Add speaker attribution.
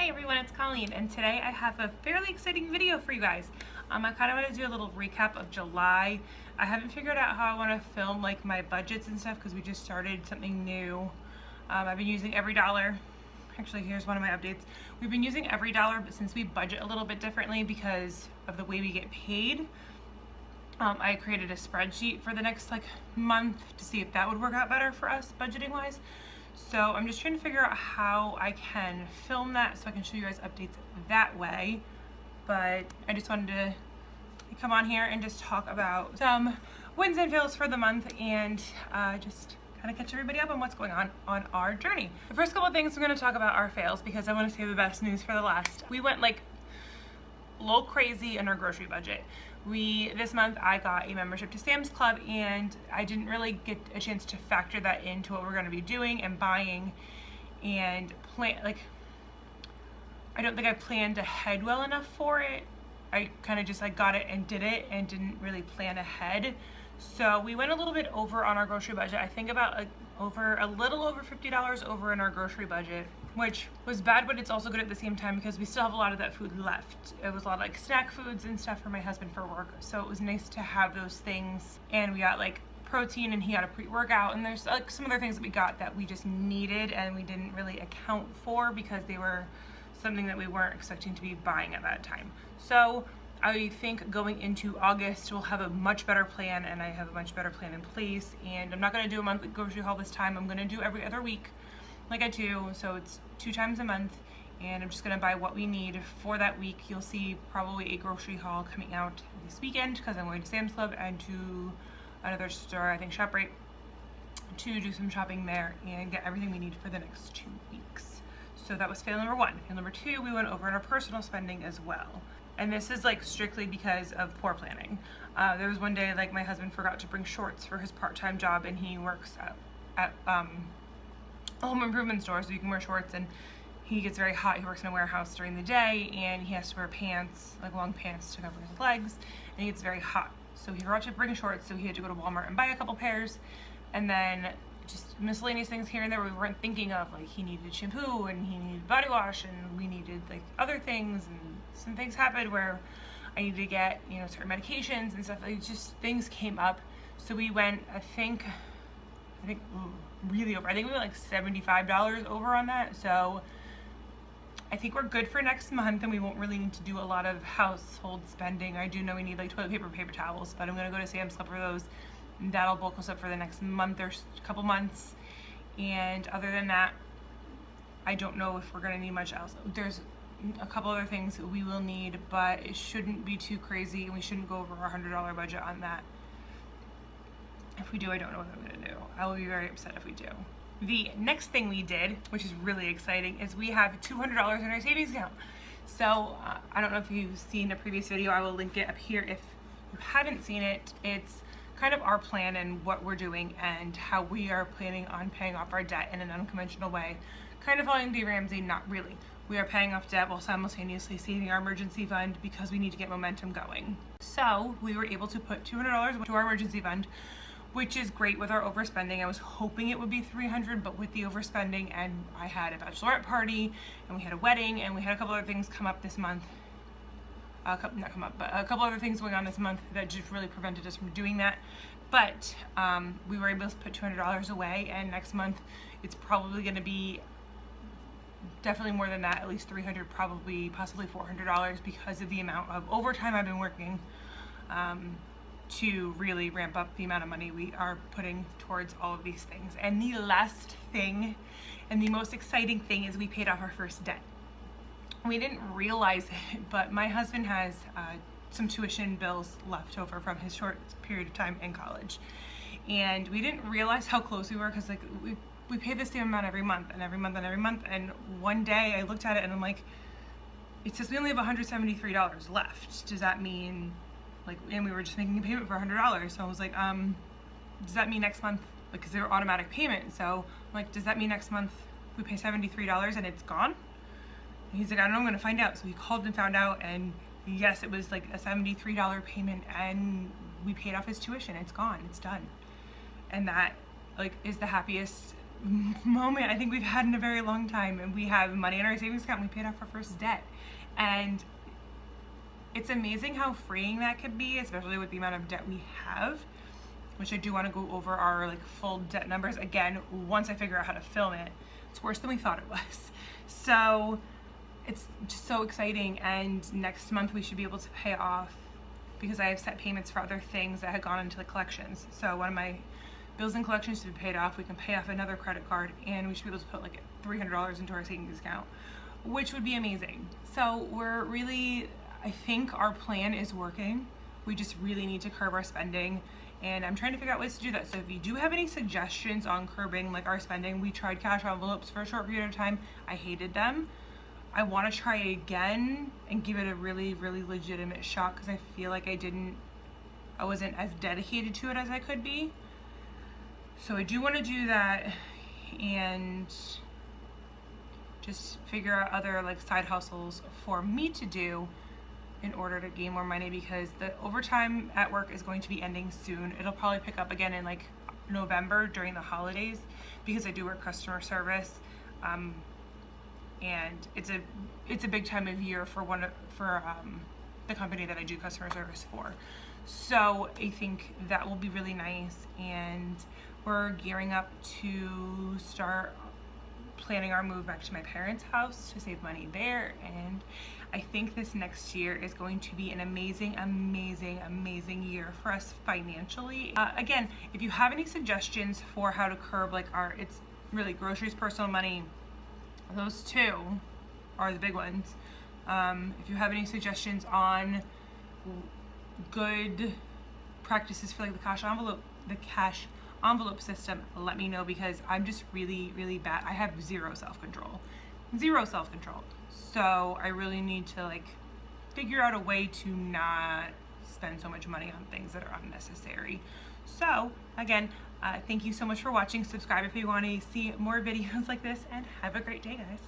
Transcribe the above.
Speaker 1: everyone, it's Colleen, and today I have a fairly exciting video for you guys. I kind of want to do a little recap of July. I haven't figured out how I want to film like my budgets and stuff because we just started something new. I've been using EveryDollar. Actually, here's one of my updates. We've been using EveryDollar, but since we budget a little bit differently because of the way we get paid, I created a spreadsheet for the next month to see if that would work out better for us budgeting wise. So I'm just trying to figure out how I can film that so I can show you guys updates that way. But I just wanted to come on here and just talk about some wins and fails for the month and just kind of catch everybody up on what's going on our journey. The first couple of things I'm going to talk about are fails because I want to save the best news for the last. We went a little crazy in our grocery budget. This month I got a membership to Sam's Club and I didn't really get a chance to factor that into what we're going to be doing and buying and plan. I don't think I planned ahead well enough for it. I kind of just got it and did it and didn't really plan ahead. So we went a little bit over on our grocery budget. I think about a little over $50 over in our grocery budget, which was bad, but it's also good at the same time because we still have a lot of that food left. It was a lot of snack foods and stuff for my husband for work. So it was nice to have those things. And we got protein and he got a pre-workout, and there's some other things that we got that we just needed and we didn't really account for because they were something that we weren't expecting to be buying at that time. So I think going into August we'll have a much better plan, and I have a much better plan in place. And I'm not going to do a monthly grocery haul this time. I'm going to do every other week like I do, so it's 2 times a month, and I'm just going to buy what we need for that week. You'll see probably a grocery haul coming out this weekend because I'm going to Sam's Club and to another store, I think ShopRite, to do some shopping there and get everything we need for the next 2 weeks. So that was fail number 1. Fail number 2, we went over on our personal spending as well. And this is strictly because of poor planning. There was one day my husband forgot to bring shorts for his part-time job, and he works at a home improvement store, so you can wear shorts, and he gets very hot. He works in a warehouse during the day and he has to wear pants, long pants to cover his legs, and he gets very hot. So he forgot to bring shorts, so he had to go to Walmart and buy a couple pairs, and then just miscellaneous things here and there we weren't thinking of. He needed shampoo and he needed body wash and we needed other things, and some things happened where I needed to get certain medications and stuff. Just things came up, so we went I think really over. I think we went $75 over on that. So I think we're good for next month and we won't really need to do a lot of household spending. I do know we need toilet paper, paper towels, but I'm gonna go to Sam's Club for those. That'll bulk us up for the next month or couple months. And other than that, I don't know if we're gonna need much else. There's a couple other things that we will need, but it shouldn't be too crazy and we shouldn't go over our $100 budget on that. If we do, I don't know what I'm gonna do. I will be very upset if we do. The next thing we did, which is really exciting, is we have $200 in our savings account. So I don't know if you've seen a previous video. I will link it up here if you haven't seen it. It's kind of our plan and what we're doing and how we are planning on paying off our debt in an unconventional way. Kind of following Dave Ramsey, not really. We are paying off debt while simultaneously saving our emergency fund because we need to get momentum going. So we were able to put $200 into our emergency fund, which is great with our overspending. I was hoping it would be $300, but with the overspending, and I had a bachelorette party and we had a wedding and we had a couple other things come up this month. Not come up, but a couple other things going on this month that just really prevented us from doing that. But we were able to put $200 away, and next month it's probably going to be definitely more than that, at least $300, probably possibly $400, because of the amount of overtime I've been working to really ramp up the amount of money we are putting towards all of these things. And the last thing and the most exciting thing is we paid off our first debt. We didn't realize it, but my husband has some tuition bills left over from his short period of time in college. And we didn't realize how close we were because we pay the same amount every month and every month and every month. And one day I looked at it and I'm like, it says we only have $173 left. Does that mean, and we were just making a payment for $100. So I was like, does that mean next month, because they were automatic payment. So I'm like, does that mean next month we pay $73 and it's gone? And he's like, I don't know, I'm gonna find out. So he called and found out, and yes, it was a $73 payment, and we paid off his tuition. It's gone, it's done. And that is the happiest moment I think we've had in a very long time, and we have money in our savings account. And we paid off our first debt, and it's amazing how freeing that could be, especially with the amount of debt we have, which I do want to go over our like full debt numbers again once I figure out how to film it. It's worse than we thought it was. So it's just so exciting, and next month we should be able to pay off, because I have set payments for other things that had gone into the collections. So one of my bills and collections to be paid off, we can pay off another credit card, and we should be able to put like $300 into our savings account, which would be amazing. So we're really, I think our plan is working. We just really need to curb our spending, and I'm trying to figure out ways to do that. So if you do have any suggestions on curbing like our spending, we tried cash envelopes for a short period of time. I hated them. I want to try again and give it a really, really legitimate shot, because I feel like I wasn't as dedicated to it as I could be. So I do want to do that and just figure out other like side hustles for me to do in order to gain more money, because the overtime at work is going to be ending soon. It'll probably pick up again in like November during the holidays, because I do work customer service. And it's a big time of year for the company that I do customer service for. So I think that will be really nice, and we're gearing up to start planning our move back to my parents' house to save money there. And I think this next year is going to be an amazing, amazing, amazing year for us financially. Again, if you have any suggestions for how to curb like it's really groceries, personal money, those two are the big ones. If you have any suggestions on good practices for like the cash envelope system, let me know, because I'm just really, really bad. I have zero self-control. So I really need to like figure out a way to not spend so much money on things that are unnecessary. So again, thank you so much for watching. Subscribe if you want to see more videos like this, and have a great day, guys.